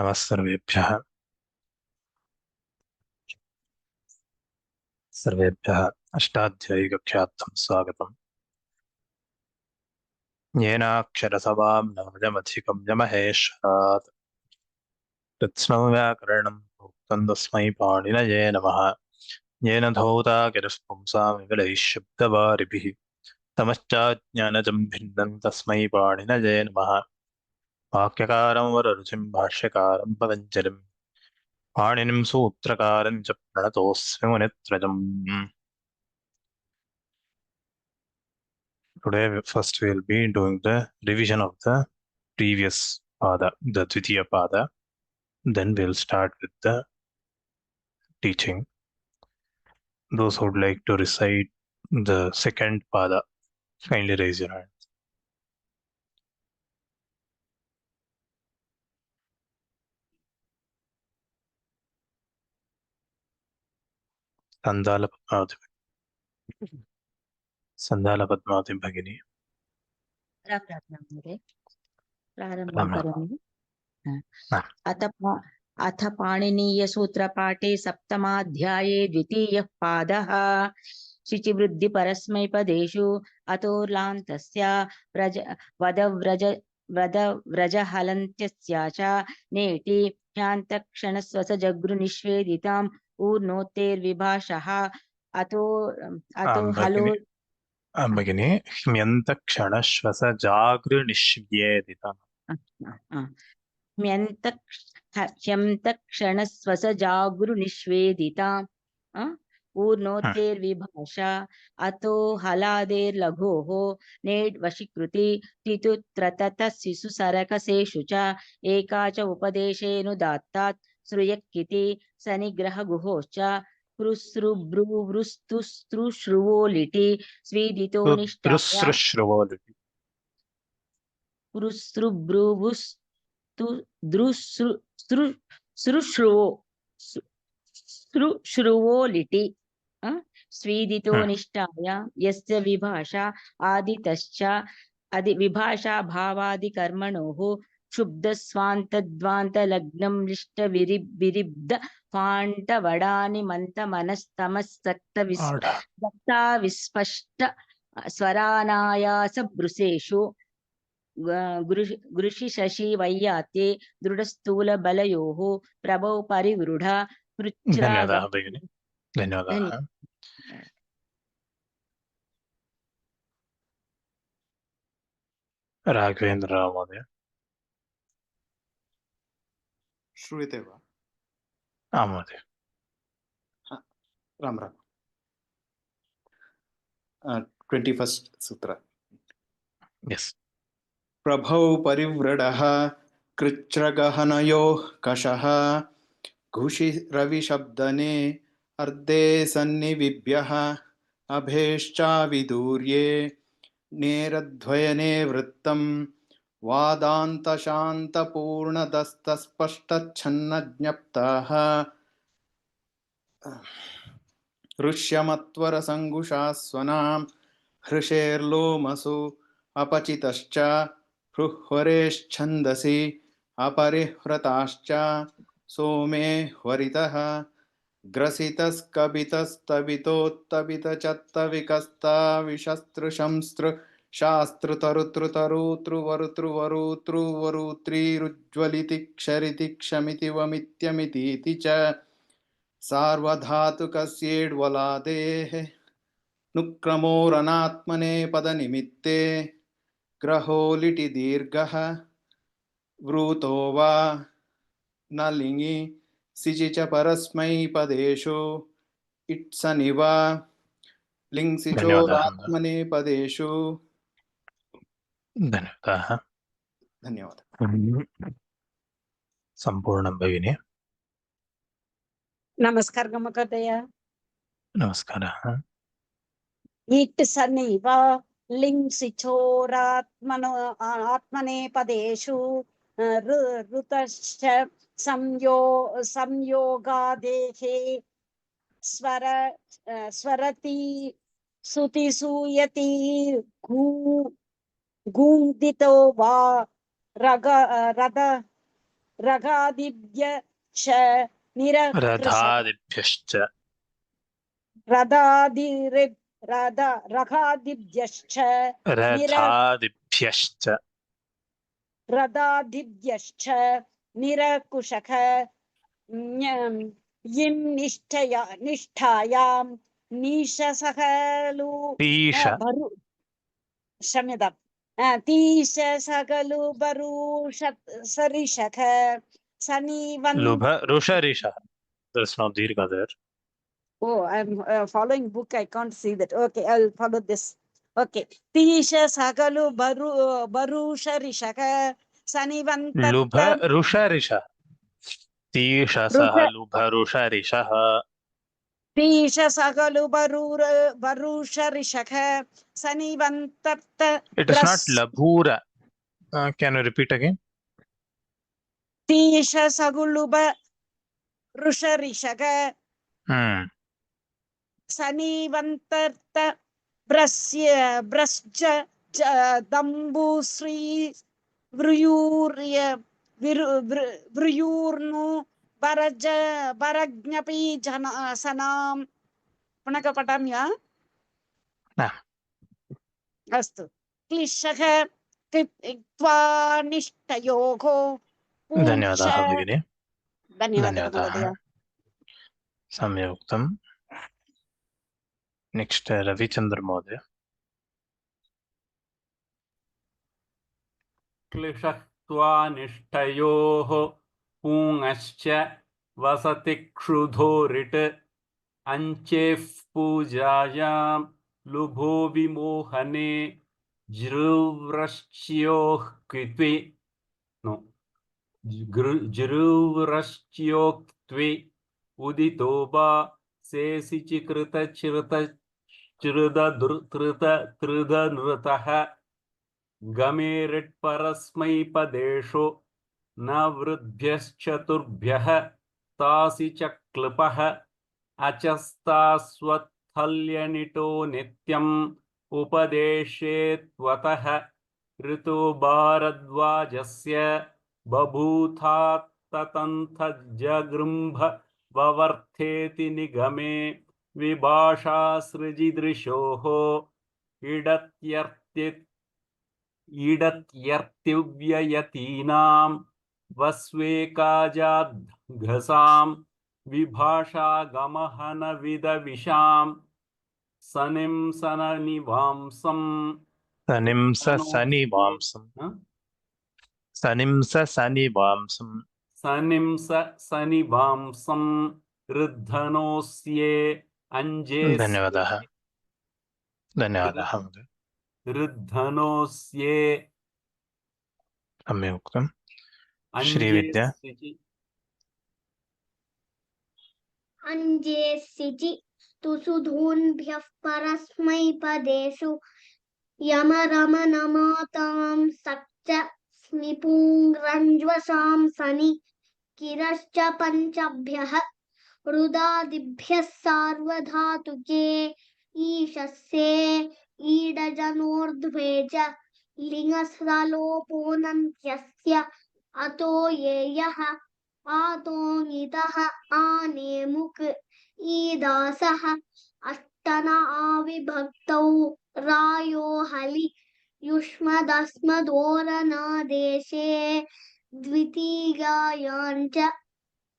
नमः सर्वेभ्यः अष्टाध्यायीकक्षार्थं स्वागतम्। येनाक्षरसवाम्नाजमधिकं यमहेशात् कृत्स्नं व्याकरणं प्रोक्तं तस्मै पाणिनये नमः। येन धौता गिरः पुंसां विमलैः शब्दवारिभिः तमश्चाज्ञानजं भिन्नं तस्मै पाणिनये नमः। वाक्यकारं वररुचिं भाष्यकारं पतञ्जलिं पाणिनिं सूत्रकारं च प्रणतोऽस्मि मुनित्रयम्। Today, first we'll be doing the revision of the previous pada, the Dvitiya pada. Then we'll start with the teaching. Those who would like to recite the second pada, kindly raise your hand. Sandala Padmavati Bhagini. प्रारम्भं करोमि। अथ पाणिनीयसूत्रपाठे सप्तमाध्याये द्वितीयः पादः। शुचिवृद्धिपरस्मैपदेषु अतोर्लान्तस्य वदव्रजहलन्त्यस्य च नेति ह्यान्तक्षणस्वसजगृनिष्वेदिताम् ऊर्णोत्तेर्विभाषः अतो hello भगिनी ह्यन्तक्षणश्वसजागृनिष्व्येदितम् ह्यन्तक्षणस्वसजागृनिष्वेदिता ऊर्णोत्तेर्विभाषा अतो हलादेर्लघोः नेड् वशीकृति तितुत्रततः शिशुसरकसेषु च एका च उपदेशेऽनुदात्तात् श्रूयक्किति सनिग्रहगुहोश्च कृस्रुब्रूवृस्तुस्त्रुश्रुवो लिटि स्वीदितो निष्ठाया श्रुश्रुवो लिटि स्वीदितो निष्ठाय यस्य विभाषा आदितश्च विभाषा भावादिकर्मणोः क्षुब्धस्वान्तद्वान्तलग्नं लिष्टविरिब्ध फाण्टवडानि मन्तमनस्तमस्सक्ता विस्पष्ट स्वरानायासभृशेषु गृषि शशि वैयात्ये दृढस्थूलबलयोः प्रभौ परिवृढ धन्यवादाः भगिनि। धन्यवादाः। राघवेन्द्रराव महोदय। श्रूयते वा? आं महोदय। राम राम। 21st सूत्र। Yes. प्रभौ परिव्रडः कृच्छ्रगहनयोः कषः घुषिरविशब्दने अर्धे सन्निविभ्यः अभेश्चाविदूर्ये नेरद्वयने वृत्तं वादान्तशान्तपूर्णदस्तस्पष्टच्छन्नज्ञप्ताः ऋष्यमत्वरसङ्गुषास्वनां हृषेर्लोमसु अपचितश्च हृह्वरेश्छन्दसि अपरिहृताश्च सोमे ह्वरितः ग्रसितस्कबितस्तबितोत्तबितचत्तविकस्ताविशस्त्रशंस्त्र शास्त्रतरुतरुतरुतृवरुतृवरुतृवरुत्रीरुज्ज्वलिति क्षरिति क्षमिति वमित्यमितीति च सार्वधातुकस्येड्वलादेः नुक्रमोरनात्मने पदनिमित्ते ग्रहोलिटि दीर्घः वृतो वा न लिङि सिचि च परस्मैपदेषु इत्सनिव लिङ्सिचोरात्मने पदेषु। धन्यवादाः। धन्यवादः। सम्पूर्णं भगिनि। नमस्कार महोदय। नमस्कारः। इट् सनिव लिङ्सिचोरात्मनो आत्मनेपदेषु ऋतश्च संयोगादेहे स्वरति सुतिसूयति गूङ्दितो वा रद रगादिभ्यश्च निरकृष रथादिभ्यश्च रगादिभ्यश्च रथादिभ्यश्च रदादिभ्यश्च निरकुशः यिं निष्ठायां नीशसखलु ईश बरु क्षम्यताम् तीशसखलु बरूषसरिषख सनिवन् लुभ ऋषरिषः. There's no dirgha there. Oh, I'm following book. I can't see that. Okay, I'll follow this. Okay. Tisha sagalu barusha rishaka लुभ sanivantatta ऋषरिषः. तीषसः rusha लुभ ऋषरिषः. tisha sagalu barusha rishaka sanivantatta It is not labhura. Can you repeat again? tisha sagulu barusha rishaka sanivantatta brasja dambu sri vruyurya vruyurnu भरज्ञपि सनां पुनः पठामि वा अस्तु क्लिशः कृत्वा निष्ठयोः धन्यवादाः भगिनी. धन्यवादः महोदय. सम्यक् उक्तम्. नेक्स्ट् रविचन्द्र महोदय. क्लिशत्वा निष्ठयोः पुंश्च वसति क्षुधोरिट् अञ्चेः पूजायां लुभो विमोहने जृव्रश्च्योः क्वित्वे जृव्रश्च्योक्त्वे उदितो वा शेषिचिकृतचिरतचिरदधृतनृतः गमेरिट्परस्मैपदेशो न वृद्भ्यश्चतुर्भ्यः तासि च क्लृपः अचस्तास्वत्थल्यनिटो नित्यम् उपदेशे त्वतः ऋतो भारद्वाजस्य बभूथात्ततन्थजगृम्भ ववर्थेति निगमे विभाषासृजिदृशोः ईडत्यर्तिव्ययतीनां वस्वेकाजाद्घसां विभाषागमहनविदविषां सनिंसननिवांसं ऋद्धनोऽस्ये अञ्जे धन्यवादाः. ऋद्धनोऽस्ये सम्यक् उक्तम्. श्रीविद्या. अञ्जेस्सिचि तुसुधून्भ्यः परस्मैपदेषु यमरमनमातां सक्च स्मिपुङ्रञ्ज्वसां सनि किरश्च पञ्चभ्यः रुदादिभ्यः सार्वधातुके ईशस्ये ईडजनोर्ध्वे च लिङ्गस्थलोपोऽनन्त्यस्य अतो येयः आतोङितः आनेमुक् ईदासः अष्टन आविभक्तौ रायो हलि युष्मदस्मदोरनादेशे द्वितीयायाञ्च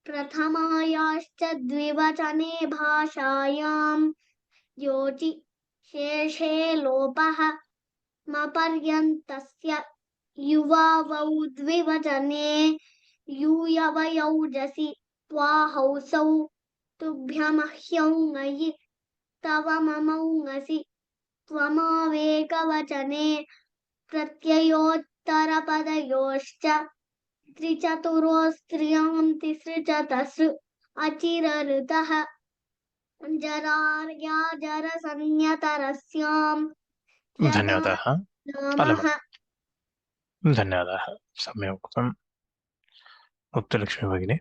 प्रथमायाश्च द्विवचने भाषायां योचि शेषे लोपः मपर्यन्तस्य युवावौ द्विवचने यूयवयौजसि त्वाहौसौ तुभ्यमह्यौ ङयि तव ममौ ङसि त्वमावेकवचने प्रत्ययोत्तरपदयोश्च त्रिचतुरोस्त्रियां तिसृचतसृ अचिरऋतः जरार्या जरसंज्ञतरस्यां धन्यवादाः. नामः धन्यवादाः. सम्यक् उक्तम्. मुक्तलक्ष्मी भगिनी.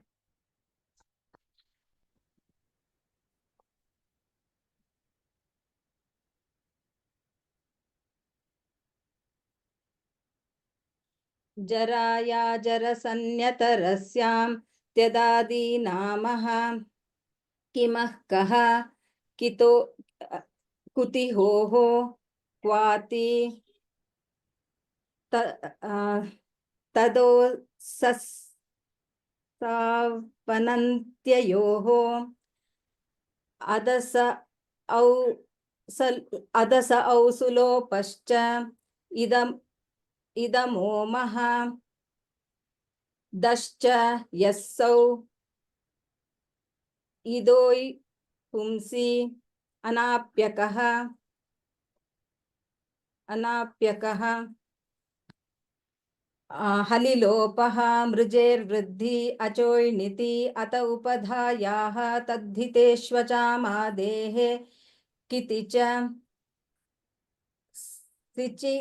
जराया जरसन्यतरस्यां त्यदादीनामः किमः कः कितो कुतिहोः क्वाति तदो सस्सावनन्त्ययोः अदस औसुलोपश्च इदमोमः दश्च यस्सौ इदोयि पुंसि अनाप्यकः हलिलोपः मृजेर्वृद्धि अचोयिनिति अत उपधायाः तद्धितेष्वचामादेः किति च सिचि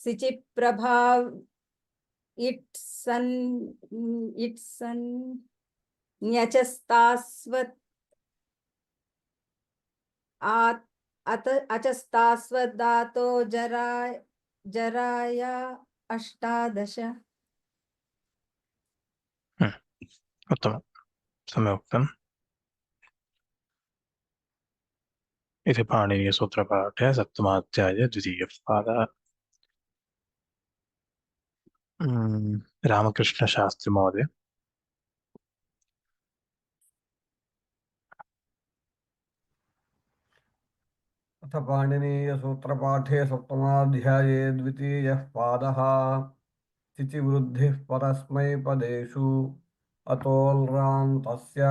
सिचिप्रभाव इट्सन् न्यचस्तास्वत् अचस्तास्वदातो जराया अष्टादश। उत्तमं, सम्यक् उक्तम्। इति पाणिनीयसूत्रपाठे सप्तमाध्याये द्वितीयः पादः। रामकृष्णशास्त्री महोदय। अथ पाणिनीयसूत्रपाठे सप्तमाध्याये द्वितीयः पादः। स्थितिवृद्धिः परस्मैपदेषु अतोल्रान्तस्य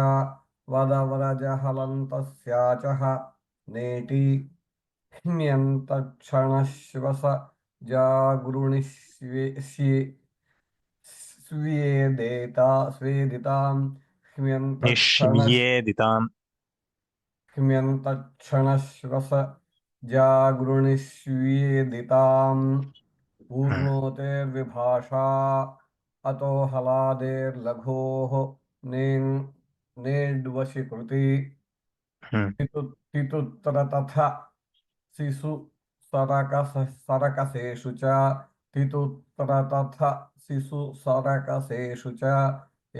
वदवरजहलन्तस्याचः नेटि ह्न्यन्तक्षणश्वस स्वेदितां निष्येदिताम् ह्म्यन्तक्षणश्वस जागृणिष्वेदिताम् पूर्णोतेर्विभाषा अतो हलादेर्लघोः नेड्वशिकृति तितुत्तरतथा शिशु सरकसेषु च तितुत्तरतथा शिशु सरकसेषु च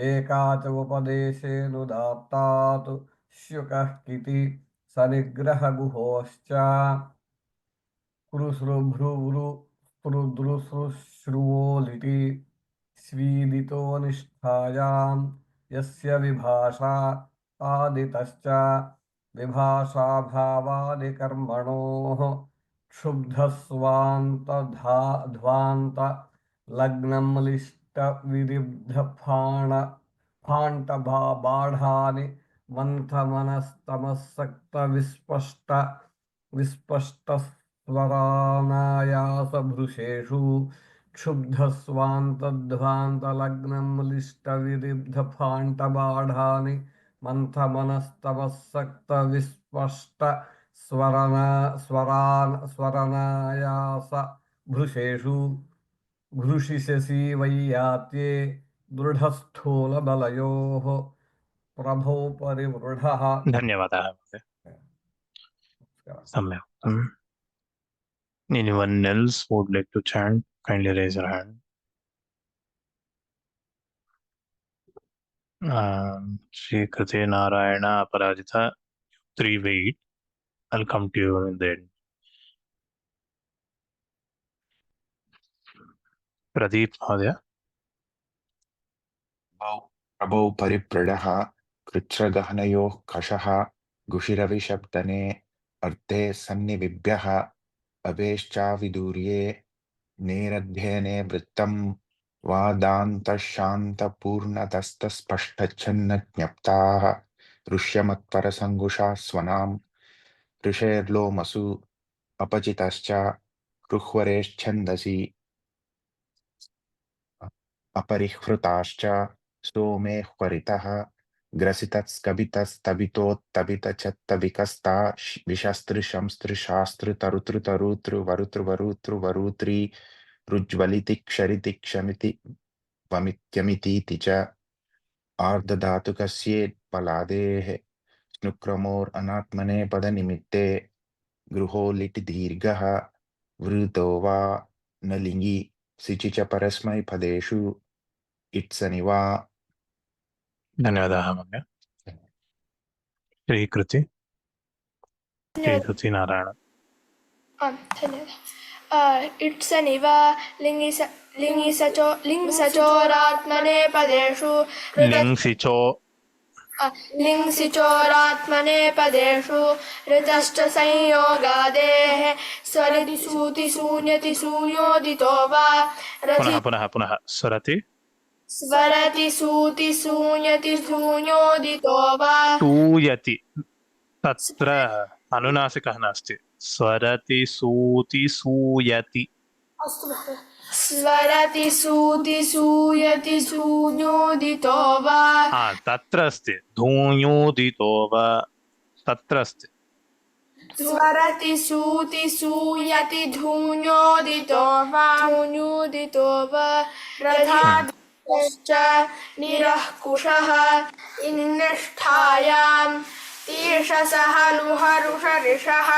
एका च उपदेशेऽनुदात्तात् शुकः किति सनिग्रहगुहोश्च कृसृभ्रुवृश्रुवोलिति स्वीदितो निष्ठायां यस्य विभाषा आदितश्च विभाषाभावादिकर्मणोः क्षुब्धस्वान्तध्वान्त लग्नं लिष्टविदिब्धफाण्टबाढानि विस्पष्टस्वरानायासभृशेषु क्षुब्धस्वान्तध्वान्तलग्नं लिष्टविदिब्धफाण्टबाढानि स्वरनायासभृशेषु घृषिशसि वैयात्ये दृढस्थूलबलयोः प्रभो परिवृढः। धन्यवादः महोदय, सम्यक् उक्तम्। Anyone else who would like to chant, kindly raise your hand. Shri Krite Narayana Aparajita, 3 wait. I'll come to you in the end. Pradeep Mhodaya. प्रभौ परिप्रणः कृच्छ्रगहनयोः कषः गुषिरविशब्दने अर्थे सन्निविभ्यः अवेश्चाविदूर्ये नेरध्ययने वृत्तं वादान्तशान्तपूर्णतस्तस्पष्टच्छन्नज्ञप्ताः ऋष्यमत्परसङ्गुषा स्वनां ऋषेर्लोमसु अपचितश्च रुह्वरेश्छन्दसि अपरिहृताश्च सोमेह्वरितः ग्रसितस्कबितस्तबितोत्तबितचत्तविकस्ता विशस्त्रिशंस्त्रिशास्त्रितरुतृतरुतृवरुतृवरुतृवरुत्री रुज्ज्वलिति क्षरिति क्षमिति वमित्यमितीति च आर्धधातुकस्येत्पलादेः स्नुक्रमोरनात्मने पदनिमित्ते गृहो लिटि दीर्घः वृतो वा न लिङि सिचि च परस्मैपदेषु इत्सनि वा धन्यवादाः महोदय। श्रीकृति नारायण। इत्सनिव लिङ्सचोरात्मने पदेषु लिङ्सिचोरात्मने पदेषु ऋतश्च संयोगादेः स्वरति सूति शून्यति शून्योदितो वा पुनः स्वरति स्वरति सूति शून्यति शून्योदितो वा सूयति तत्र अनुनासिकः नास्ति। स्वरति सूति सूयति। स्वरति सूति सूयति शून्योदितो वा तत्र अस्ति धूयोदितो वा तत्र अस्ति। स्वरति सूति सूयति धून्योदितो वा रथाश्च निरः कुशः इन्निष्ठायाम् तीर्षसः लुहरुषरिषः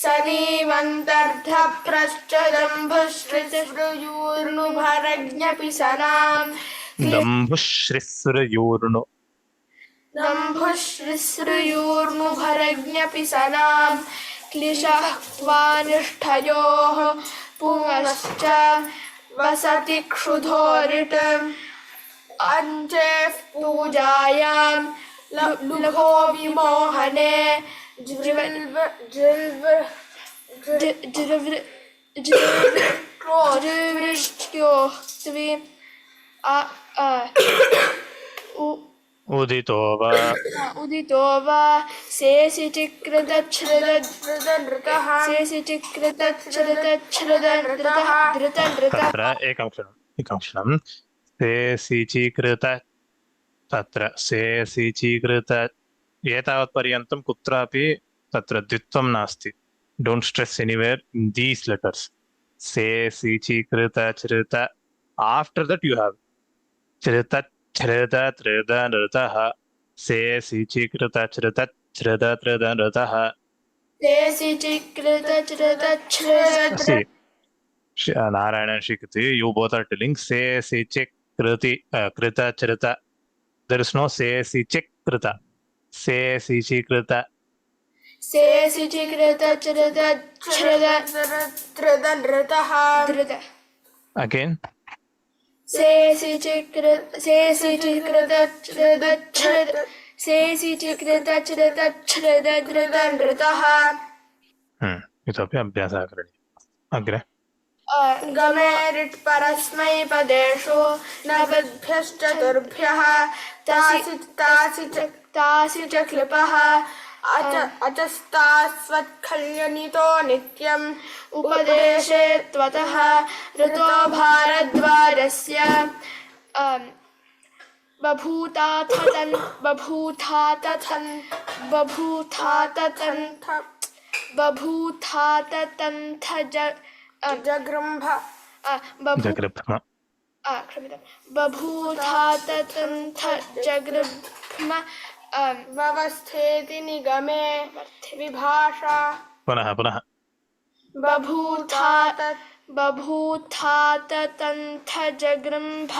सनीवन्तर्धप्रश्चदम्भश्रिसृयूर्नुभरज्ञपि सनाम् दम्भुश्रिसृयूर्नुभरज्ञपि सनाम् क्लिशः क्वानिष्ठयोः पुंश्च वसति क्षुधोरिट अञ्चेः पूजायाम् लुभो विमोहने उदितो वा शेषिचिकृतच्छ्रदनृतः तत्र एकं क्षणं शेषिचिकृत तत्र शेषिचिकृत एतावत् पर्यन्तं कुत्रापि तत्र द्वित्वं नास्ति। Don't stress anywhere in these letters. शेषिचिकृत चृत आफ्टर दैट यू हैव चृत छ्रद त्रेद नृतः शेषिचिकृत चृत छ्रद त्रेद नृतः Narayan Shrikriti you both are telling शेषिचिकृति कृत चृत. There is no शेषिचिकृत. शेषिचिकृत again इतोपि अभ्यासः करणीयः। अग्रे गमेरिट् परस्मैपदेषु नवद्भ्यश्चतुर्भ्यः तासि च क्लिपः अचस्तास्वत्खल्यनितो नित्यम् उपदेशे त्वतः ऋतो भारद्वाजस्य बभूथाततन्थ जगृम्भ बभूथाततन्थ जगृम्भ व्यवस्थेति निगमे विभाषा पुनः बभूथाततन्थ जगृम्भ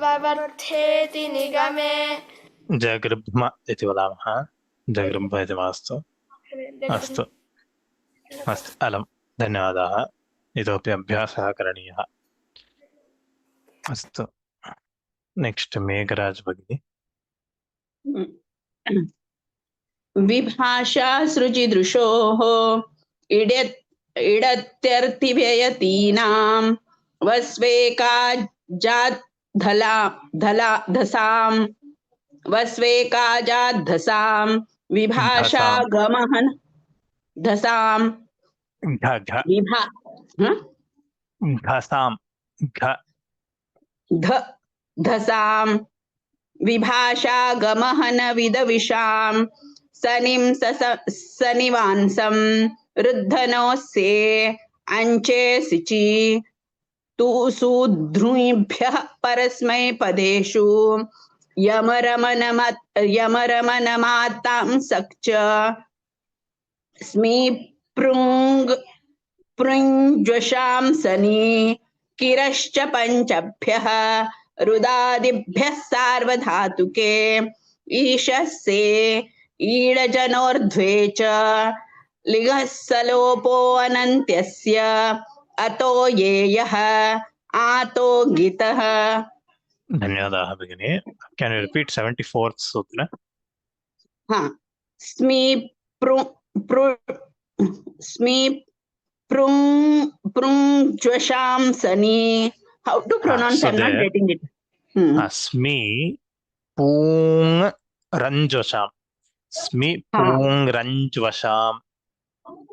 व्यवस्थेति निगमे जगृम्भ इति वदामः। जगृम्भ इति मास्तु। अस्तु अलं धन्यवादाः। इतोपि अभ्यासः करणीयः। अस्तु नेक्स्ट मेघराज भगिनी। विभाषा सृजिदृशोः इडत्यर्थिव्ययतीनां वस्वेकाजाद्धसां विभाषा गमहन धसां धसां विभाषा गमहन विदविषां सनिं सनिवांसं रुद्धनोस्ये अंचे सिचि तु सुध्रुभ्यः परस्मैपदेषु यमरमनमातां सक्च पृञ्ज्वशां सनि किरश्च पञ्चभ्यः रुदादिभ्यः सार्वधातुके ईशस्ये ईडजनोर्ध्वे च लिगः सलोपो अनन्त्यस्य अतो येयः आतो गितः. धन्यवादाः भगिनी. Can you repeat 74th सूत्र? हाँ. स्मी पृञ्ज्वशां सनि. How to pronounce? so I'm not there- getting it. स्मि पूङ् रञ्ज्वशां. स्मि पूङ् रञ्ज्वशां.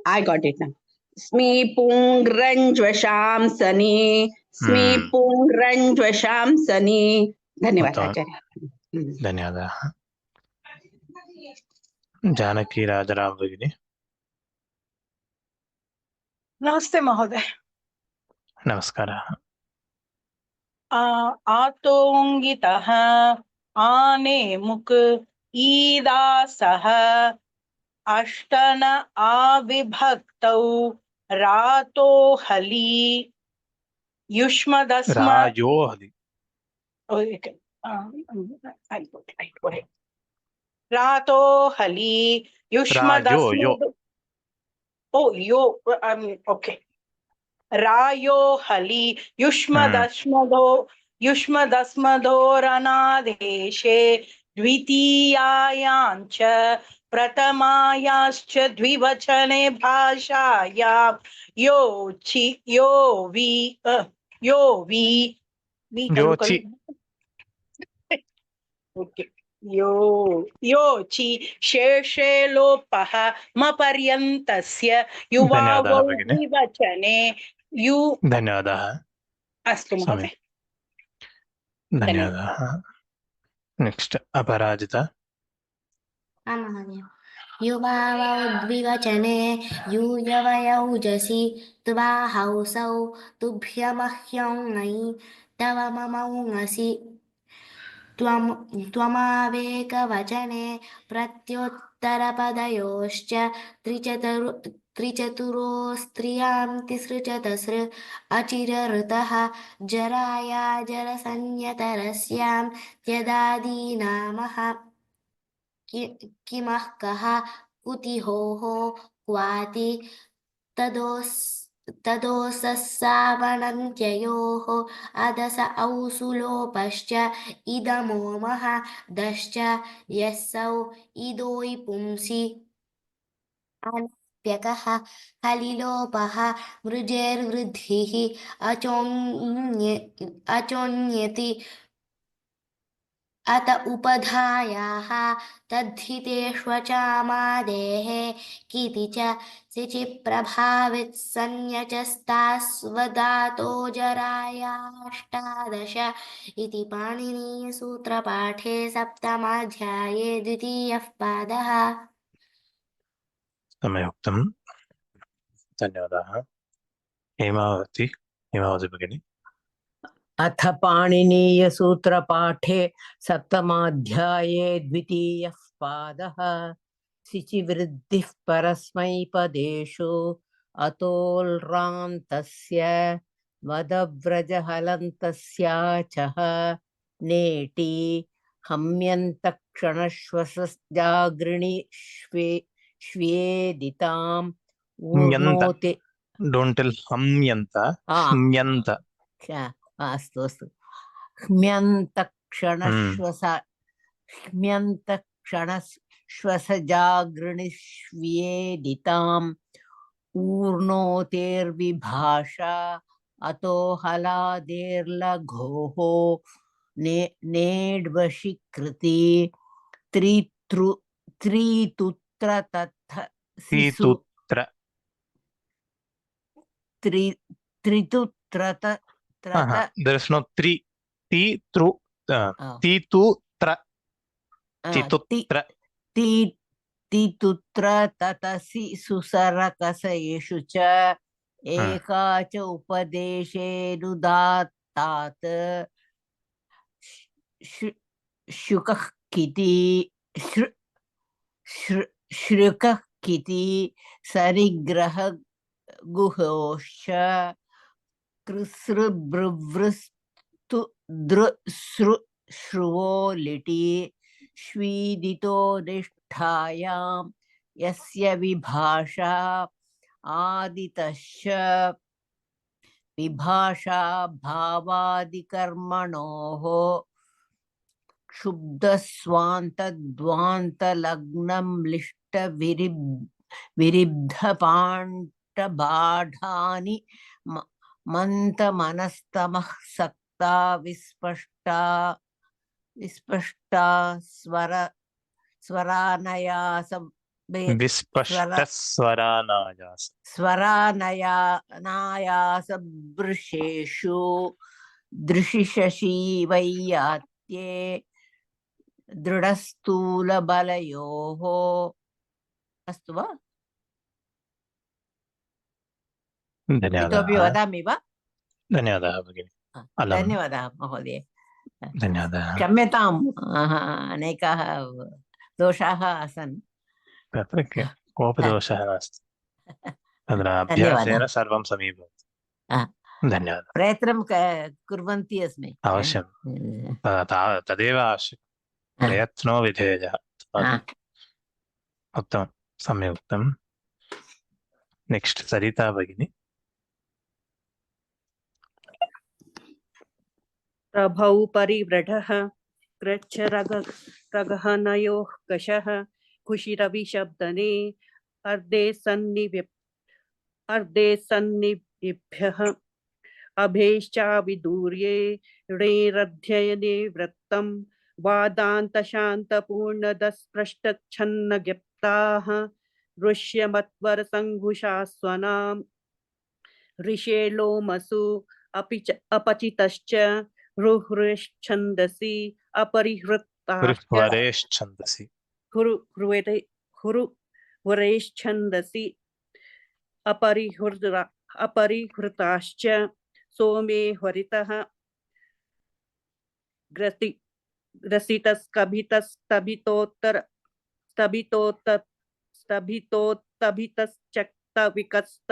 I got it now. Sumi पुङ्रञ्ज्वशां सनि. स्मी पुङ्रञ्ज्वशां सनि. धन्यवाद उत्तमम्. आचार्य. धन्यवादाः. जानकी राजाराम भगिनी. नमस्ते महोदय. नमस्कारः. आतोङ्गितः आनेमुक् ईदासः अष्टन आविभक्तौ रातो हलि युष्मदस्म रायो हलि. रातो हलि युष्मदस्म. ओके. रायो हलि युष्मदस्मधोरनादेशे द्वितीयायाञ्च प्रथमायाश्च द्विवचने भाषायां यो ची शेषे लोपः मपर्यन्तस्य युवावौ द्विवचने यु. धन्यवादाः. अस्तु महोदय. धन्यवादाः. नेक्स्ट अपराजिता. महोदय. युवावौ द्विवचने यूयवयौजसि त्वाहौसौ तुभ्यमह्यं ङै तव ममौङसि त्वमावेकवचने प्रत्युत्तरपदयोश्च त्रिचतुरो स्त्रियां तिसृ अचिरऋतः जराया जरसंज्ञतरस्यां त्यदादीनामः किमः कः कुतिहोः क्वाति तदोसस्सावनन्त्ययोः अदस औसुलोपश्च इदमोमः दश्च यस्सौ इदोयि पुंसि अनप्यकः हलिलोपः मृजेर्वृद्धिः अचोन्यति अत उपधायाः तद्धितेष्वचामादेः किति च सिचिप्रभावित्संज्ञचस्तास्वदातो जरायाष्टादश इति पाणिनीयसूत्रपाठे सप्तमाध्याये द्वितीयः पादः. समयोक्तं. धन्यवादाः. हेमावती भगिनी. अथ पाणिनीयसूत्रपाठे सप्तमाध्याये द्वितीयः पादः. सिचिवृद्धिः परस्मैपदेषु अतोल्रान्तस्य वदव्रजहलन्तस्याचः नेटी हम्यन्तक्षणश्वसजागृणि श्वेदितां ऊर्णोति. Don't tell hamyanta. Hmyanta. अस्तु अस्तु. ह्म्यन्तक्षणश्वसजागृणिष्वेदिताम् ऊर्णोतेर्विभाषा अतो हलादेर्लघोः नेड्वशिकृति त्रितुत्र तथ त्रितुत्र. There is no three. तितुत्र ततसि सुसरकसयेषु च एका च उपदेशेनुदात्तात् शुकः किति श्रुकः किति सरिग्रह गुहोश्च कृसृब्रुवृस्तु दृसृ श्रुवो लिटि श्वीदितो निष्ठायां यस्य विभाषा आदितश्च विभाषा भावादिकर्मणोः क्षुब्धस्वान्तद्वान्तलग्नं विरिब्धपाण्टबाढानि मन्तमनस्तमः सक्ता विस्पष्टा स्वरानयासं स्वरानयासबृषेषु दृशिशशी वैयात्ये दृढस्थूलबलयोः अस्तु वा? इतोपि धन्यवादाः वदामि वा? धन्यवादाः भगिनि अलम् धन्यवादः महोदय। धन्यवादाः क्षम्यताम्, अनेकाः दोषाः आसन्। तत्र कोऽपि दोषः नास्ति, तत्र अभ्यासेन सर्वं समीभवति। धन्यवादः। प्रयत्नं कुर्वन्ती अस्मि। अवश्यं तदेव आवश्यकं, प्रयत्नो विधेयः। उत्तमं, सम्यक् उक्तं। नेक्स्ट् सरिता भगिनी। प्रभौ परिव्रढः कृच्छ्रगहनयोः कषः कुशिरविशब्दने अर्धे सन्निभ्यः अभेश्चाविदूर्ये णेरध्ययने वृत्तं वादान्तशान्तपूर्णदस्पृष्टच्छन्नज्ञप्ताः ऋष्यमत्वरसङ्घुषास्वनां ऋषे लोमसु अपचितश्च हृहृश्छन्दसि अपरिहृताश्च अपरिहृताश्च सोमे हरितः ग्रसितस्तभितोत्तभितश्चक्तविकस्त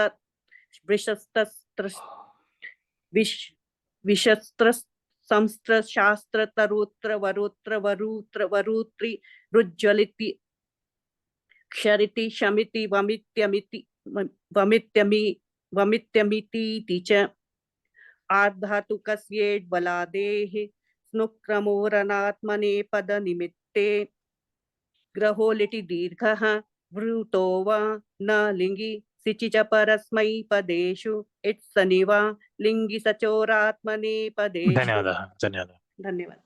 विशस्त्रशास्त्रतरुत्रवरुत्रवरुत्रि रुज्ज्वलिति क्षरिति शमिति वमित्यमितीति च आर्धातुकस्येड्बलादेः स्नुक्रमोरनात्मनेपदनिमित्ते ग्रहो लिटि दीर्घः वृतो वा न लिङ्गि सिचि च परस्मै पदेषु इत्सनिवा लिङ्गि सचोरात्मनेपदेषु। धन्यवादः। धन्यवादः।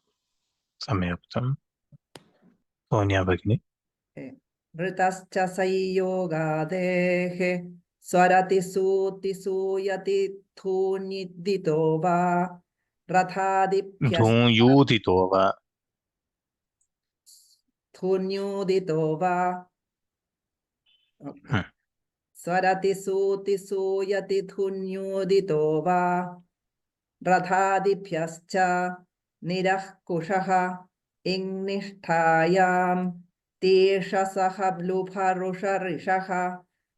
सम्यक् उक्तं। सोनिया भगिनी। ऋतश्च संयोगादेः स्वरति सूति सूयति थूनिदितो वा धूयूदितो वा थून्यूदितो वा स्वरति सूति सूयति थून्यूदितो वा रथादिभ्यश्च निरः कुशः इङ्निष्ठायां तेषसः ब्लुभरुषरिषः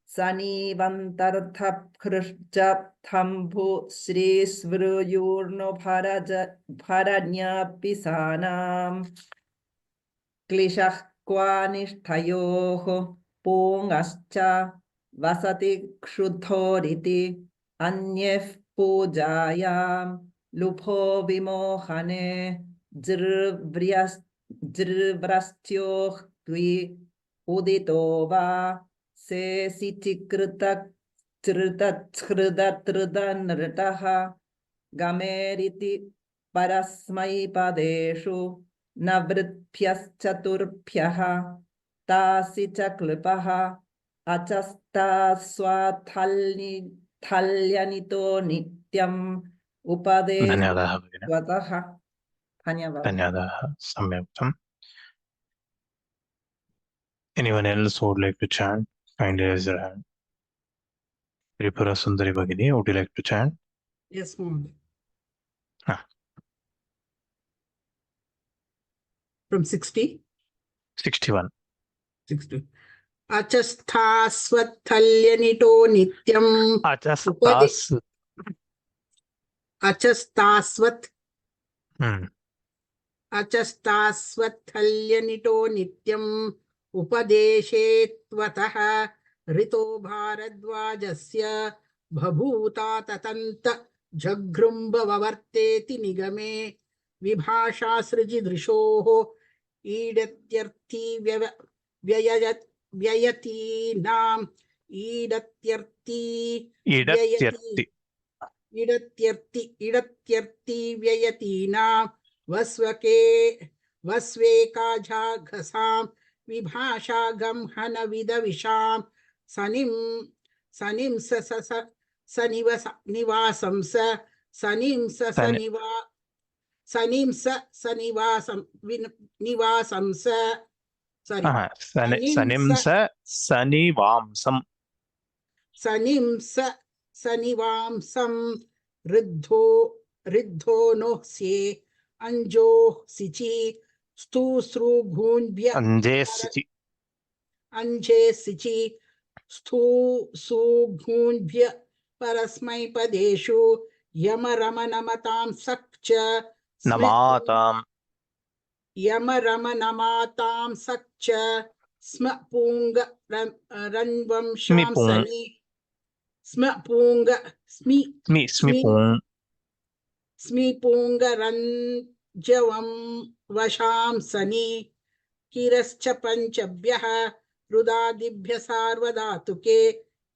सनीवन्तर्थभृश्चम्भु श्रीस्वृयूर्णुभरज्ञपिसानां क्लिशः क्वानिष्ठयोः पूङश्च वसति क्षुद्धोरिति अन्यः पूजायां लुभो विमोहने जृव्रस्त्योः द्वि उदितो वा सेसिचिकृतृतृदनृतः गमेरिति परस्मैपदेषु न वृद्भ्यश्चतुर्भ्यः तासि च क्लृपः अचस्तास्वाथल्यनितो नित्यम् धन्यवादाः भगिनी। उपदेशः। धन्यवादाः, सम्यक् उक्तम्। Anyone else who would like to chant? Kindly raise your hand. Tripura Sundari Bhagini, would you like to chant? Yes, ma'am. From 60? 61. 60. अचस्थास्वत्थल्यनिटो नित्यम् अचस्तास् अचस्तास्वत् हम्म अचस्तास्वत्थल्यनिटो नित्यम् उपदेशे त्वतः ऋतो भारद्वाजस्य बभूता ततन्त जघृम्बवर्तेति निगमे विभाषासृजिदृशोः ईडत्यर्थी व्ययतीनाम् ईडत्यर्थी इडत्यर्ति इडत्यर्थी व्ययतीनां वस्वेकाझाघसां विभाषागं हनविदविषां सनिं निवासं सनिवांसं ऋद्धो नोह्स्ये अंजोः सिचि स्तूस्रुघून्भ्य अंजे सिचि स्तूसुघून्भ्य परस्मैपदेषु यमरमनमतां सक्च यमरमनमातां सक्च स्म पूंग रन्वंशांसनि स्मिपूङ्गरञ्जवं वशांसनि किरश्च पञ्चभ्यः रुदादिभ्य सार्वधातुके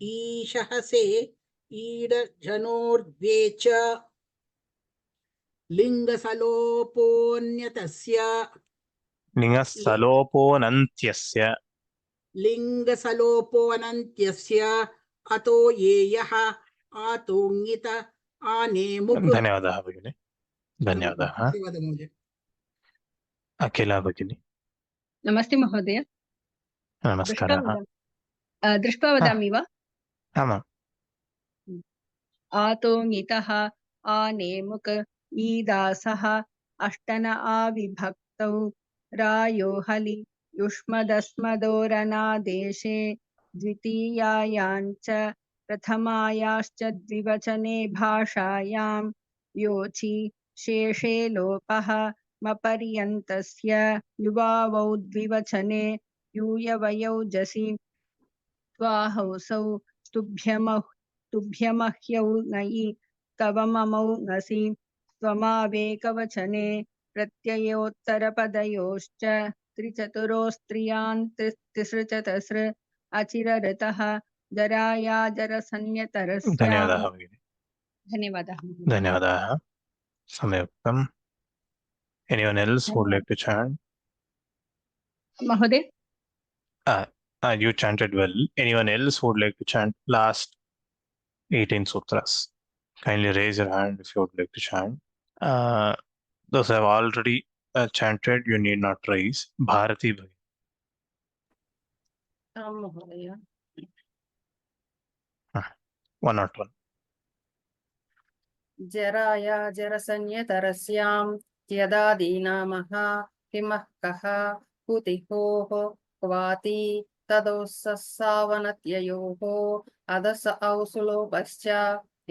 ईशहसे ईडजनोर्द्वे च लिङ्गसलोपोऽनन्त्यस्य अतो येयः आतोङ्गित आनेमुक् धन्यवादः भगिनि धन्यवादः अखिला भगिनि नमस्ते महोदय नमस्कारः दृष्ट्वा वदामि वा आमाम् आतोङ्गितः आनेमुक ईदासः अष्टन आविभक्तौ रायो हलि युष्मदस्मदोरनादेशे द्वितीयायाञ्च प्रथमायाश्च द्विवचने भाषायां योचि शेषे लोपः मपर्यन्तस्य युवावौ द्विवचने यूयवयौ जसि त्वाहौसौ तुभ्यमह्यौ नयि कवममौ ङसि त्वमावेकवचने प्रत्ययोत्तरपदयोश्च त्रिचतुरोस्त्रियान् तिसृचतसृ अचिरऋतः जराया जरसंज्ञतरस्य धन्यवादः भगिनि धन्यवादः धन्यवादः सम्यक्तम् anyone else who would like to chant महोदय you chanted well anyone else who would like to chant last 18 sutras kindly raise your hand if you would like to chant those who have already chanted you need not raise Bharati bhagini महोदय 101 जराया जरसंज्ञतरस्यां यदादीनामः किमः कः कुतिहोः क्वाति तदोस्सावनत्ययोः अदस औसुलोपश्च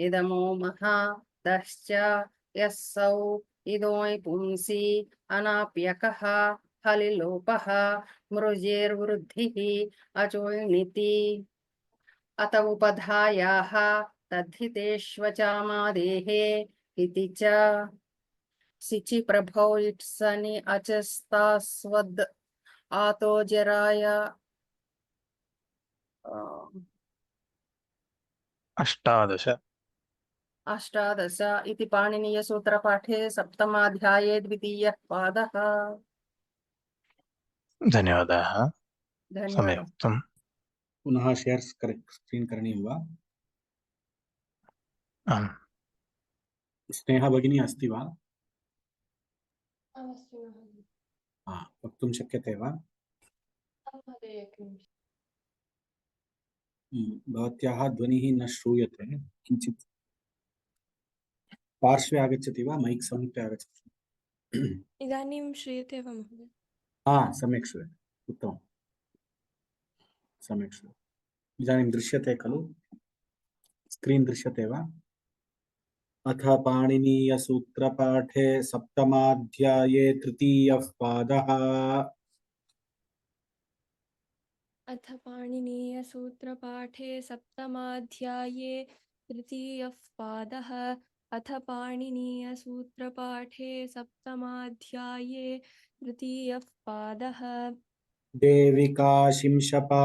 इदमो महा दश्च यस्सौ इदोय್ पुंसि अनाप्यकः हलिलोपः मृजेर्वृद्धिः अचोय्निति अत उपधायाः तद्धितेष्वचामादेः इति च सिचि प्रभौ इट्सनि अचस्तास्वद् आतो जराय अष्टादश इति पाणिनीयसूत्रपाठे सप्तमाध्याये द्वितीयः पादः धन्यवादः सम्यक्तम् पुनः शेयर स्क्रीन् करणीयं वा आम् स्नेहा भगिनी अस्ति वा वक्तुं शक्यते वा भवत्याः ध्वनिः न श्रूयते किञ्चित् पार्श्वे आगच्छति वा मैक् समीपे आगच्छति इदानीं श्रूयते वा महोदय सम्यक् श्रूयते उत्तमं सम्यक् श्रूयते। इदानीं दृश्यते खलु, स्क्रीन् दृश्यते वा? अथ पाणिनीयसूत्रपाठे सप्तमाध्याये तृतीयः पादः। अथ पाणिनीयसूत्रपाठे सप्तमाध्याये तृतीयः पादः। अथ पाणिनीयसूत्रपाठे सप्तमाध्याये तृतीयः पादः। देविका शिंशपा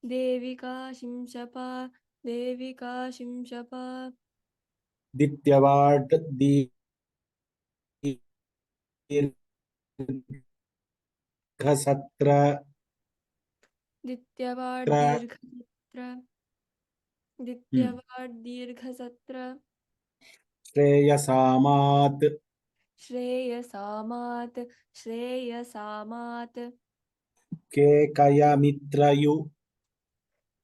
देविका शिंशपा देविका शिंशपा दित्यवाट् दीर्घसत्र दित्यवाट् दीर्घसत्र दित्यवाट् दीर्घसत्र श्रेयसामात् श्रेयसामात् श्रेयसामात् केकयमित्रयु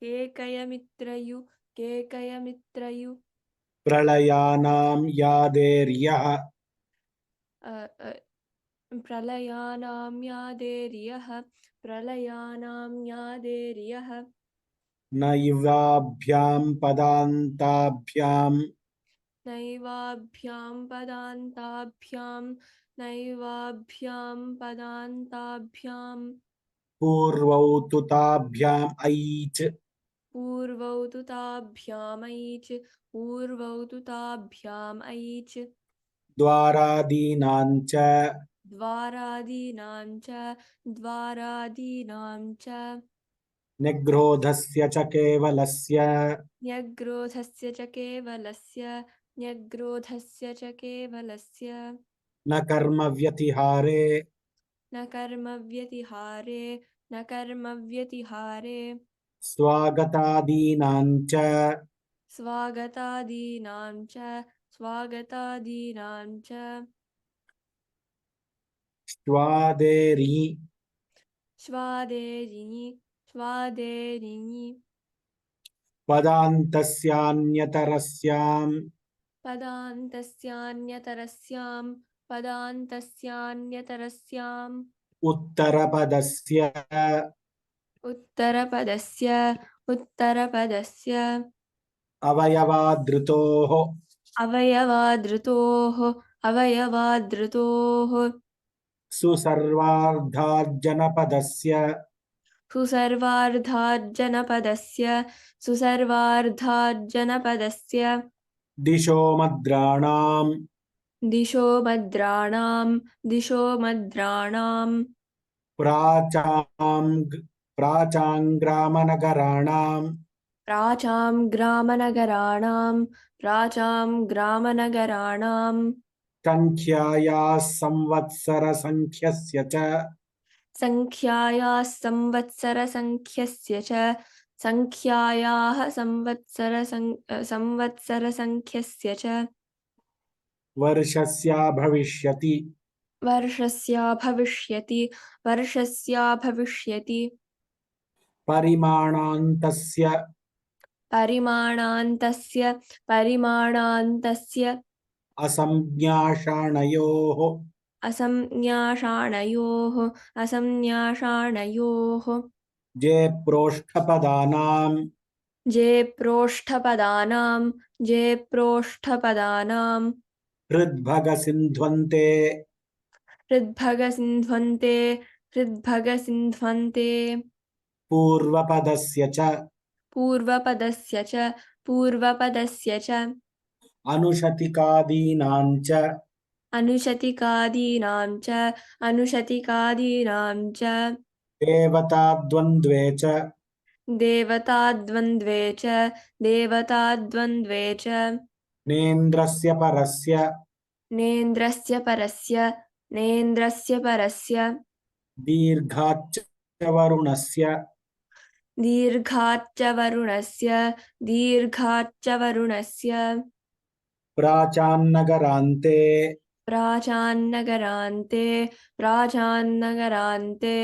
केकयमित्रयु केकयमित्रयु प्रलयानां यादेर्यः प्रलयानां यादेर्यः प्रलयानां यादेर्यः नैवाभ्यां पदान्ताभ्यां नैवाभ्यां पदान्ताभ्यां नैवाभ्यां पदान्ताभ्यां पूर्वौ तु ताभ्याम् ऐच् पूर्वौ तु ताभ्यामैच् पूर्वौ तु ताभ्याम् ऐच् द्वारादीनां च द्वारादीनां च निग्रोधस्य च केवलस्य न्यग्रोधस्य च केवलस्य न्यग्रोधस्य च केवलस्य न कर्मव्यतिहारे न कर्मव्यतिहारे न कर्मव्यतिहारे स्वागतादीनां च स्वागतादीनां च स्वागतादीनां च स्वादेरि स्वादेरिनि स्वादेरिनि पदान्तस्यान्यतरस्यां पदान्तस्यान्यतरस्यां पदान्तस्यान्यतरस्याम् उत्तरपदस्य उत्तरपदस्य उत्तरपदस्य अवयवादृतोः अवयवादृतोः अवयवादृतोः सुसर्वार्धार्जनपदस्य सुसर्वार्धार्जनपदस्य सुसर्वार्धार्जनपदस्य दिशो मद्राणां दिशो मद्राणां दिशो मद्राणां प्राचाङ्ग्रामनगराणां प्राचां ग्रामनगराणां प्राचां ग्रामनगराणां सङ्ख्यायाः संवत्सरसङ्ख्यस्य च सङ्ख्यायाः संवत्सरसङ्ख्यस्य च सङ्ख्यायाः संवत्सरसङ्ख्यस्य च वर्षस्या भविष्यति वर्षस्या भविष्यति वर्षस्या भविष्यति परिमाणान्तस्य परिमाणान्तस्य परिमाणान्तस्य असंज्ञाषाणयोः असंज्ञाषाणयोः असंज्ञाषाणयोः जे प्रोष्ठपदानां जे प्रोष्ठपदानां जे प्रोष्ठपदानां हृद्भगसिन्ध्वन्ते हृद्भगसिन्ध्वन्ते हृद्भगसिन्ध्वन्ते पूर्वपदस्य च पूर्वपदस्य च पूर्वपदस्य च अनुशतिकादीनां च अनुशतिकादीनां च अनुशतिकादीनां च देवताद्वन्द्वे च देवताद्वन्द्वे च देवताद्वन्द्वे च नेन्द्रस्य परस्य नेन्द्रस्य परस्य नेन्द्रस्य परस्य दीर्घाच्च वरुणस्य दीर्घाच्च वरुणस्य दीर्घाच्च वरुणस्य प्राचान्नगरान्ते प्राचान्नगरान्ते प्राचान्नगरान्ते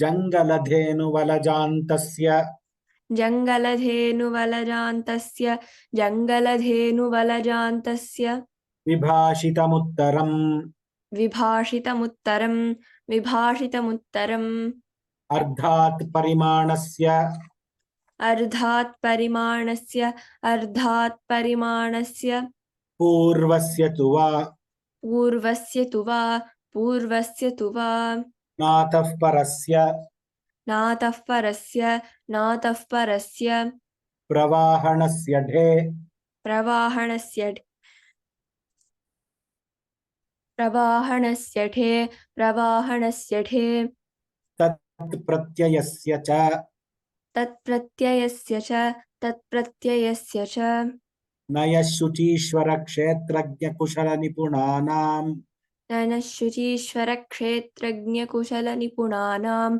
जङ्गलधेनुवलजान्तस्य जङ्गलधेनुवलजान्तस्य जङ्गलधेनुवलजान्तस्य विभाषितमुत्तरम् विभाषितमुत्तरं विभाषितमुत्तरम् अर्धात् परिमाणस्य अर्धात् परिमाणस्य पूर्वस्य पूर्वस्य तु वा नातः परस्य नातः परस्य प्रवाहणस्य ढे प्रवाहणस्य ठे तत् प्रत्ययस्य च तत्प्रत्ययस्य च नयः शुचीश्वर क्षेत्रज्ञ कुशल निपुणानां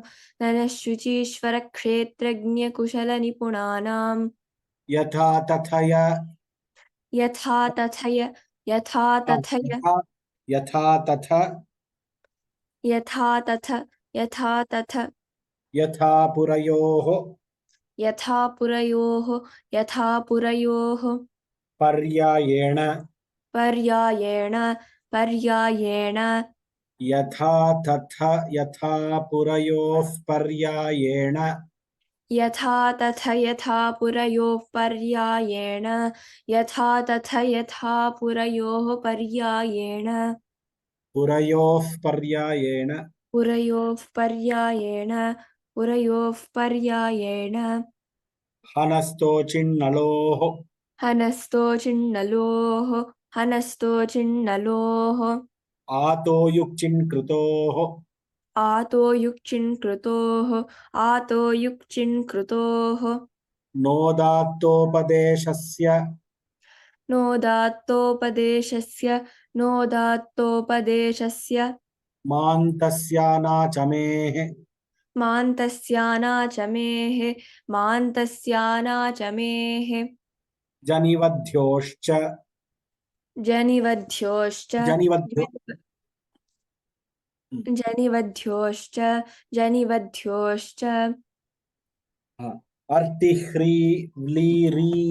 ननश्शुचीश्वरक्षेत्रज्ञकुशलनिपुणानां यथा तथय यथा तथय यथा पुरयोः पर्यायेण यथा पुरयोः पर्यायेण यथा पुरयोः पर्यायेण हनस्तो चिन्नलोः आतो युक्चिन्कृतोः नोदात्तोपदेशस्य नोदात्तोपदेशस्य मान्तस्यानाचमेः जनिवध्योश्च जनिवध्योश्च अर्तिह्रीव्लीरी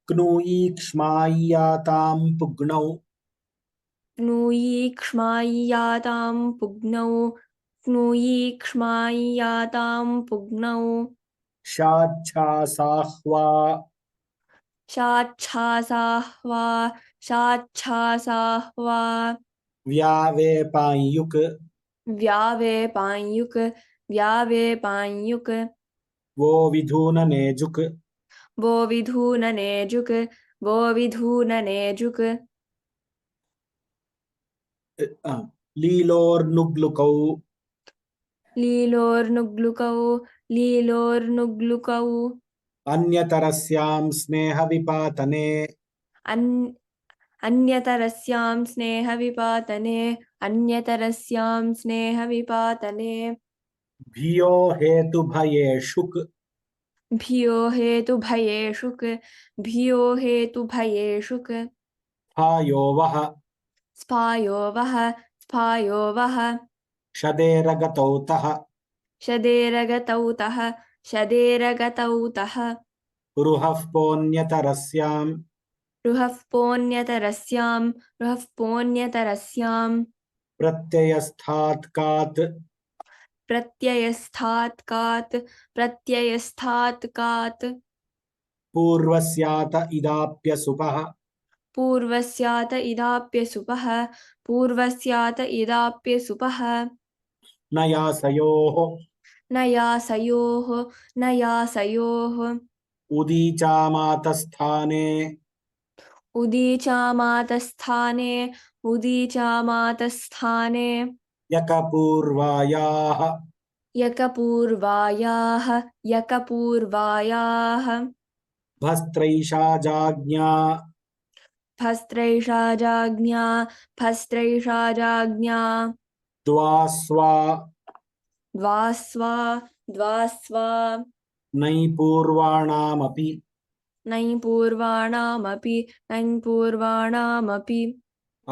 क्नूयीक्ष्माय्यातां पुग्नौ शाच्छासाह्वा व्यावेपाञ्युक् वो विधूननेजुक् लीलोर्नुग्लुकौ अन्यतरस्यां स्नेहविपातने भियो हेतुभयेषुक् स्फायो वः शदेरगतौ शदेरगतौ रुहः पोन्यतरस्यां प्रत्ययस्थात् कात् पूर्वस्यात इदाप्यसुपः नयासयोः उदीचामातस्थाने यकपूर्वायाः भस्त्रैषा जाज्ञा द्वास्वा नैपूर्वाणामपि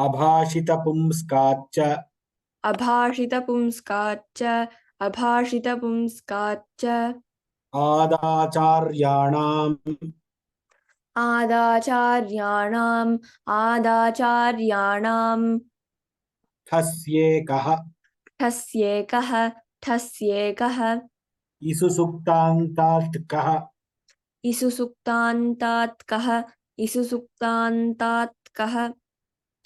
अभाषितपुंस्काच्च आदाचार्याणां आदाचार्याणाम् आदाचार्याणाम् ठस्येकः ठस्येकः ठस्येकः इसुसुक्तान्तात् कः इसुसुक्तान्तात् कः इसुसुक्तान्तात् कः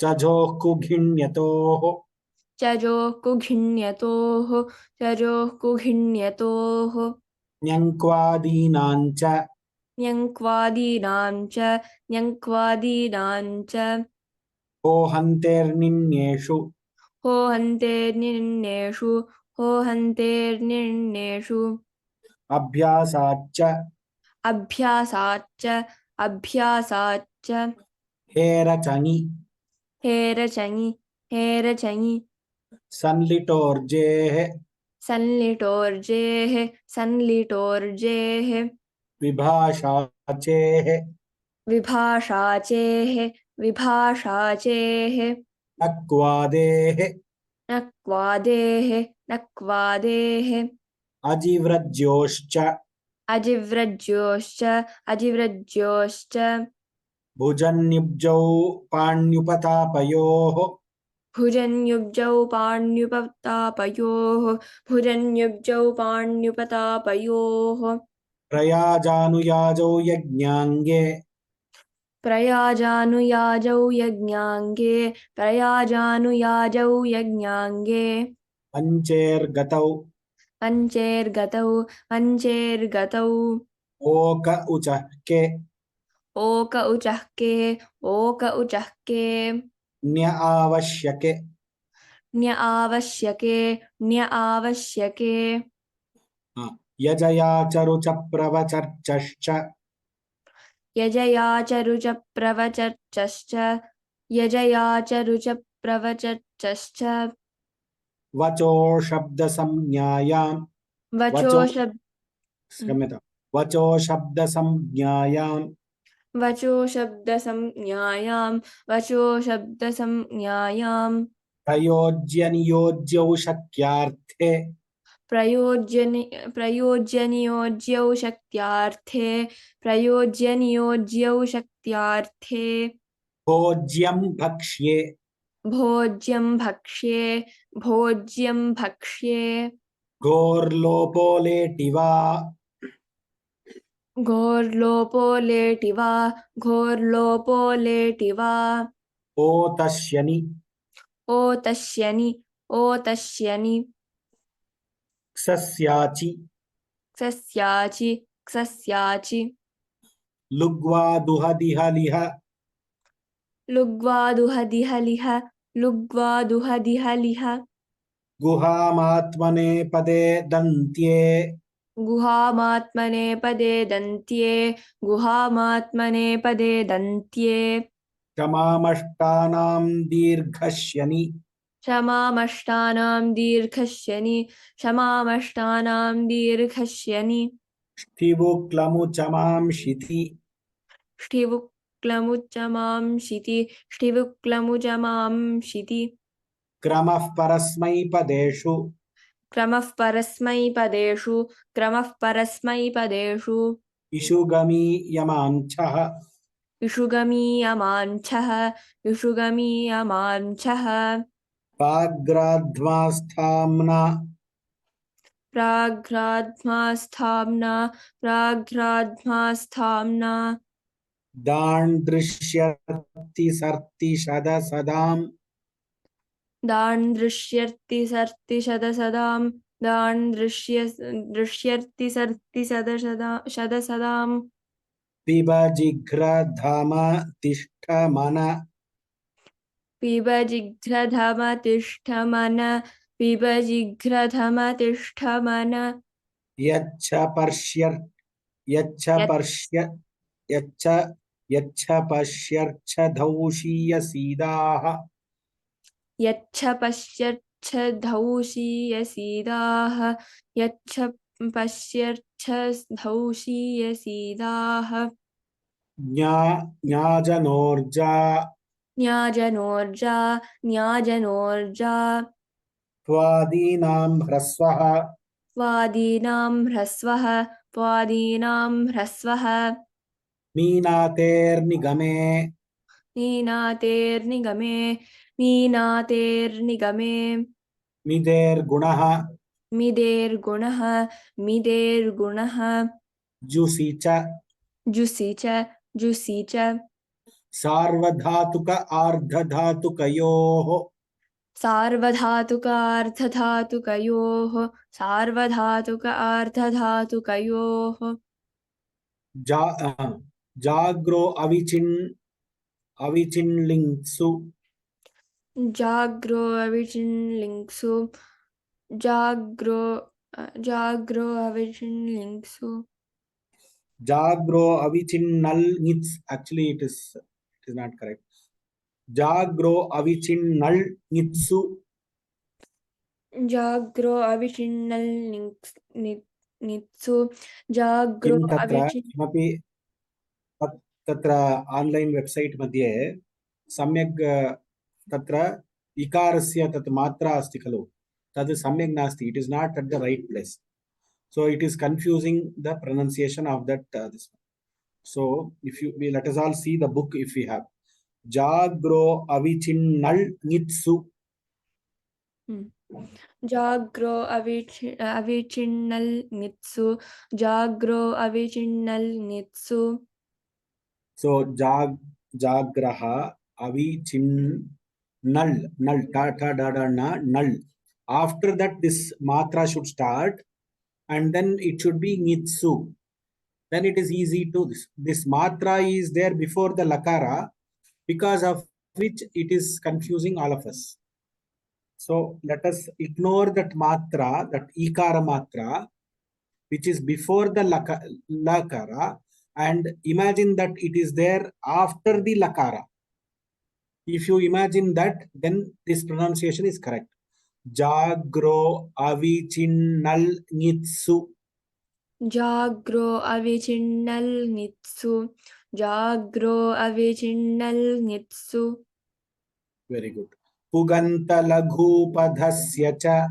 चजोः कुघिण्यतोः चजोः कुघिण्यतोः चजोः कुघिण्यतोः न्यङ्क्वादीनां च न्यङ्क्वादीनां च न्यङ्क्वादीनां च होहन्तेर्निन्येषु होहन्तेर्निर्णेषु होहन्तेर्निर्णेषु अभ्यासाच्च अभ्यासाच्च अभ्यासाच्च हेरचनि हेरचङि हेरचङि संलिटोर्जेः संलिटोर्जेः संलिटोर्जेः विभाषाचेः विभाषाचेः विभाषाचेः नक्वादेः नक्वादेः नक्वादेः अजिव्रज्योश्च अजिव्रज्योश्च अजिव्रज्योश्च भुजन्युब्जौ पाण्युपतापयोः भुजन्युब्जौ पाण्युपतापयोः भुजन्युब्जौ पाण्युपतापयोः प्रयाजानुयाजौ यज्ञाङ्गे प्रयाजानुयाजौ यज्ञाङ्गे प्रयाजानुयाजौ यज्ञाङ्गे पञ्चेर्गतौ पञ्चेर्गतौ पञ्चेर्गतौ ओक उचः के ओक उचःके ओक उचःके न्य आवश्यके न्य आवश्यके न्य आवश्यके यजया चरुच प्रवचर्चश्च यजया च रुच प्रवचर्चश्च यजया च रुच प्रवचर्चश्च वचो शब्दसंज्ञायां वचो शब्द क्षम्यतां वचो शब्दसंज्ञायां वचो शब्दसंज्ञायां वचो शब्दसंज्ञायां प्रयोज्यनियोज्यौ शक्यार्थे प्रयोज्यनियोज्यौ शक्त्यार्थे प्रयोज्यनियोज्यौ शक्त्यार्थे भोज्यं भक्ष्ये भोज्यं भक्ष्ये भोज्यं भक्ष्ये घोर्लोपोलेटिवा घोर्लोपोलेटिवा घोर्लोपोलेटिवा ओतस्यनि ओतस्यनि ओतस्यनि क्षस्याचि क्षस्याचि क्षस्याचि लुग्वादुहदिहलिह लुग्वादुहदिहलिह लुग्वादुहदिहलिह गुहामात्मनेपदे दन्त्ये गुहामात्मनेपदे दन्त्ये गुहामात्मनेपदे दन्त्ये क्षमामष्टानां दीर्घश्यनि क्षमामष्टानां दीर्घश्यनि क्षमामष्टानां दीर्घश्यनि स्थिवुक्लमुचमांशिति ष्ठिवुक्लमुचमांशिति ष्ठिवुक्लमुचमांशिति क्रमः परस्मैपदेषु क्रमः परस्मैपदेषु क्रमः परस्मैपदेषु इषुगमीयमाञ्छः इषुगमीयमाञ्छः इषुगमीयमाञ्छः प्राग्राध्वास्थाम्ना प्राघ्राध्मास्थाम्ना प्राघ्राध्मास्थाम्ना दाण्दृश्यति सर्ति शदसदाम् दाण्दृश्यर्ति सर्ति शदसदां दृश्यर्ति सर्ति शदसदां पिब जिघ्रधम तिष्ठमन पिब जिघ्रधमतिष्ठमन पिब जिघ्रधमतिष्ठमन यच्छ पश्यर्च्छधौषीयसीदाः यच्छ पश्यच्छधौषीयसीदाः यच्छ पश्यच्छधौषीयसीदाः ज्ञाजनोर्जा न्याजनोर्जा न्याजनोर्जा त्वादीनां ह्रस्वः त्वादीनां ह्रस्वः त्वादीनां ह्रस्वः मीनातेर्निगमे मीनातेर्निगमे मिदेर्गुणः मिदेर्गुणः जुसि च जुसि च सार्वधातुक आर्धधातुकयोः सार्वधातुक जाग्रो अविचिन्लिङ्सु जाग्रो अविचिन्लिङ्सु जाग्रो अविचिन्नल् ङित्स् actually it is not correct. जाग्रो अविचिन्नल् ङित्सु जाग्रो अविचिन्नल् जाग्रो किं तत्र किमपि तत्र आन्लैन् वेब्सैट् मध्ये सम्यक् तत्र इकारस्य तत् मात्रा अस्ति खलु तद् सम्यक् नास्ति. It is not at the right place. So it is confusing the pronunciation of that this one. So if let us all see the book if we have. Jagro avichinnal nitsu. जाग्रो अविचिन्नल् नित्सु So jagraha avichinnal null ta ta da da na null. After that this matra should start and then it should be nitsu. Then it is easy to this matra is there before the lakara because of which it is confusing all of us. So let us ignore that matra, that ikara matra, which is before the lakara, and imagine that it is there after the lakara. If you imagine that, then this pronunciation is correct. Jagro avichinnal nitsu. Jagro avichinnal nitsu. Very good. Pugantalaghupadhasya cha.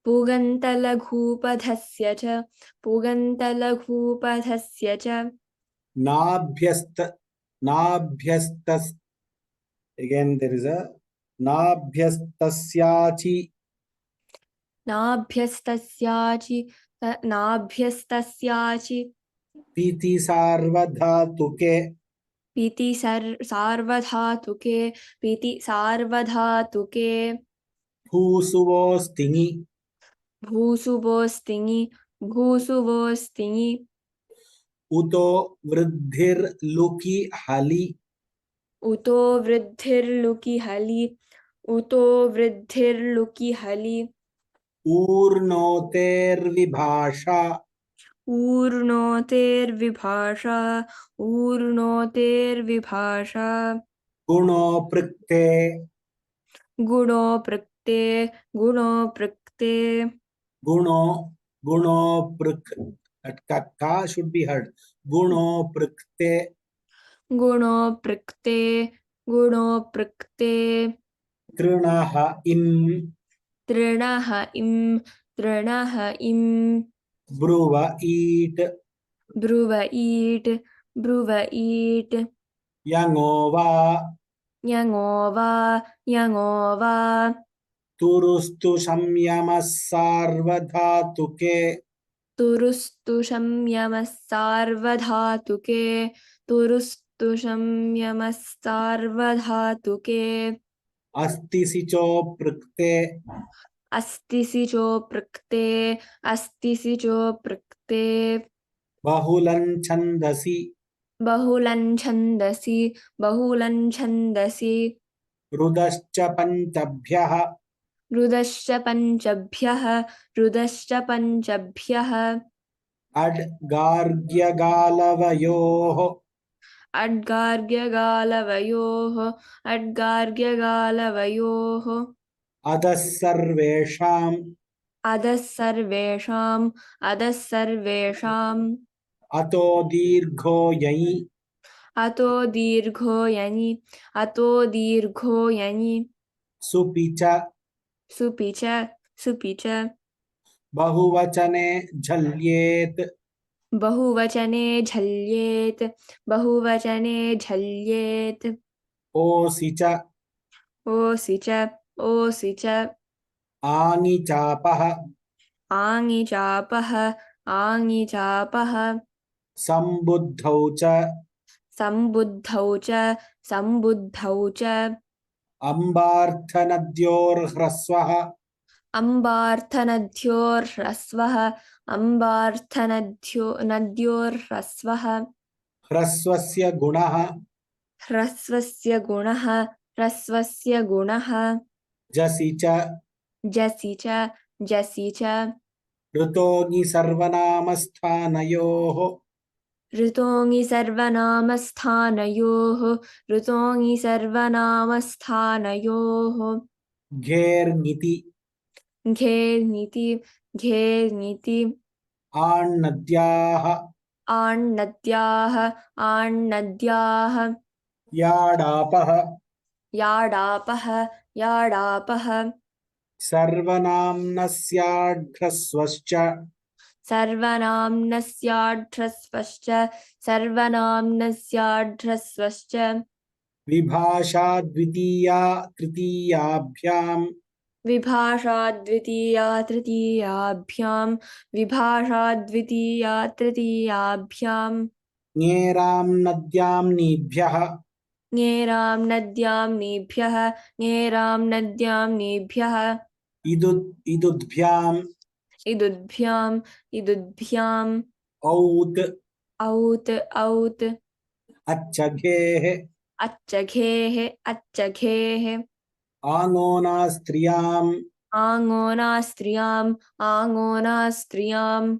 Pugantalaghupadhasya cha. Nabhyastas. Again there is a nabhyastasyachi. Nabhyastasyachi. Piti sarvadhatuke. Piti sarvadhatuke. Bhusuvostingi. Uto vridhir luki hali. Uto vridhir luki hali. Urnoter vibhasha. Guno prikte. Guno prik. That ka should be heard. Guno prikte. Trinaha im. Bruva eat. Yangova. Turustu samyamas sarvadhatuke. Asti sicho prikte. Bahulan chandasi. Rudascha panchabhyah. Adgargyagalayoho. Adasarvesham. Ato dirgho yani. Supicha. Bahuvachane jhalyet. बहुवचने झल्येत् बहुवचने झल्येत् ओसि च ओसि च आङि चापः आङि चापः सम्बुद्धौ च संबुद्धौ च अम्बार्थनद्योर्ह्रस्वः नद्योर्ह्रस्वः ह्रस्वस्य गुणः जसि च ऋतोङि सर्वनामस्थानयोः घेर्ङिति घेर्निति आण्नद्याः आण्नद्याः याडापः सर्वनाम्नस्याढ्रस्वश्च सर्वनाम्नस्याढ्रस्वश्च विभाषा द्वितीया तृतीयाभ्याम् विभाषा द्वितीया तृतीयाभ्याम् ङेरां नद्यां नीभ्यः ङेरां नद्यां नीभ्यः इदुद्भ्याम् औत् अच्छघेः अच्छघेः आङोनास्त्रियाम् आङोनास्त्रियाम्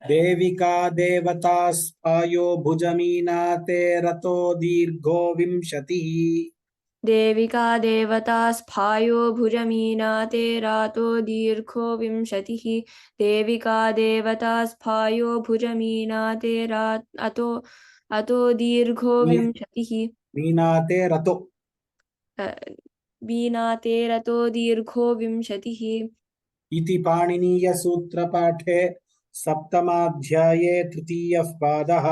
देविका देवतास्पायो भुजमीनाते रतो दीर्घो विंशतिः देविका देवता स्फायो भुजमीनाते रातो दीर्घो विंशतिः देविका देवता स्फायो भुजमीनाते अतो दीर्घो विंशतिः मीनाते रतो वीणाते रतो दीर्घो विंशतिः इति पाणिनीयसूत्रपाठे सप्तमाध्याये तृतीयः पादः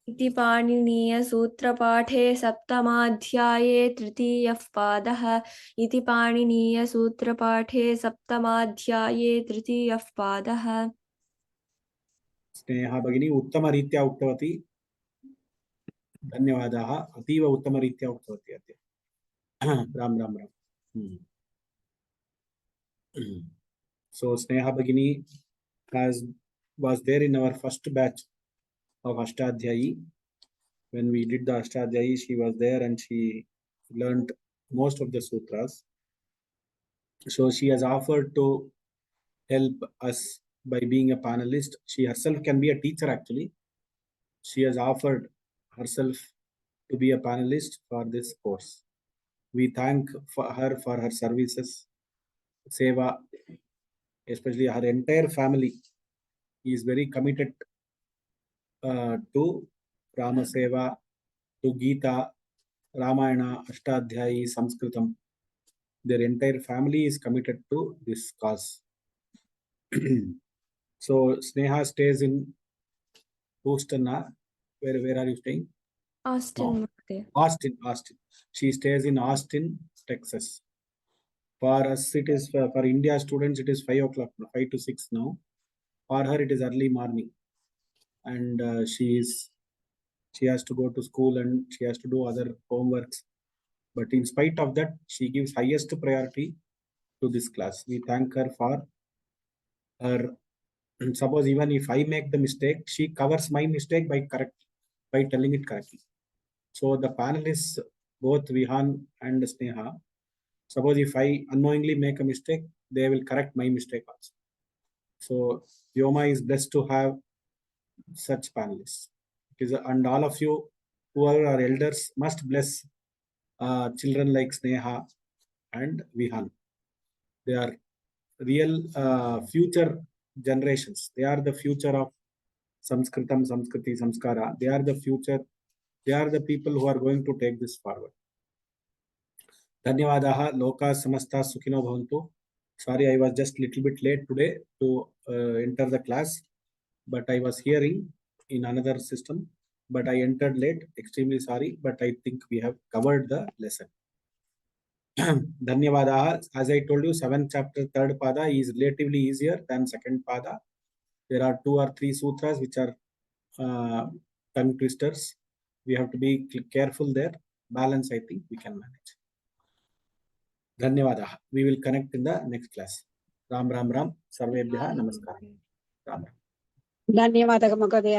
इति पाणिनीयसूत्रपाठे सप्तमाध्याये तृतीयः पादः इति पाणिनीयसूत्रपाठे सप्तमाध्याये तृतीयः पादः स्नेहा भगिनी उत्तमरीत्या उक्तवती धन्यवादाः अतीव उत्तमरीत्या उक्तवती अद्य Ram Ram Ram So Sneha Bhagini was there in our first batch of Ashtadhyayi. When we did the Ashtadhyayi, she was there and she learned most of the sutras. So she has offered to help us by being a panelist. She herself can be a teacher actually. She has offered herself to be a panelist for this course. We thank her for her services, seva, especially her entire family is very committed to Rama Seva, to Gita, Ramayana, Ashtadhyayi, Sanskritam. Their entire family is committed to this cause. So Sneha stays in Houston. Where are you staying? Austin. Austin. She stays in Austin, Texas. For us, it is for India students, it is 5 o'clock, 5 to 6 now. For her, it is early morning, and she has to go to school and she has to do other homeworks. But in spite of that, she gives highest priority to this class. We thank her for her. And suppose even if I make the mistake, she covers my mistake by telling it correctly. So the panelists, both Vihan and Sneha, suppose if I unknowingly make a mistake, they will correct my mistake also. So Vyoma is blessed to have such panelists. And all of you who are our elders must bless children like Sneha and Vihan. They are real future generations. They are the future of Sanskritam, Samskriti, Samskara. They are the future. They are the people who are going to take this forward. Dhanyavadaha, Loka Samasta Sukhino Bhavantu. Sorry, I was just a little bit late today to enter the class, but I was hearing in another system, but I entered late. Extremely sorry, but I think we have covered the lesson. Dhanyavadaha. As I told you, 7th chapter, 3rd pada is relatively easier than 2nd pada. There are 2 or 3 sutras which are tongue twisters. We have to be careful there. Balance, I think we can manage. Dhanyavadaha. We will connect in the next class. Ram Ram Ram. Sarvebhyaha Namaskar. Ram Ram. ಧನ್ಯವಾದ ಮಹೋದಯ.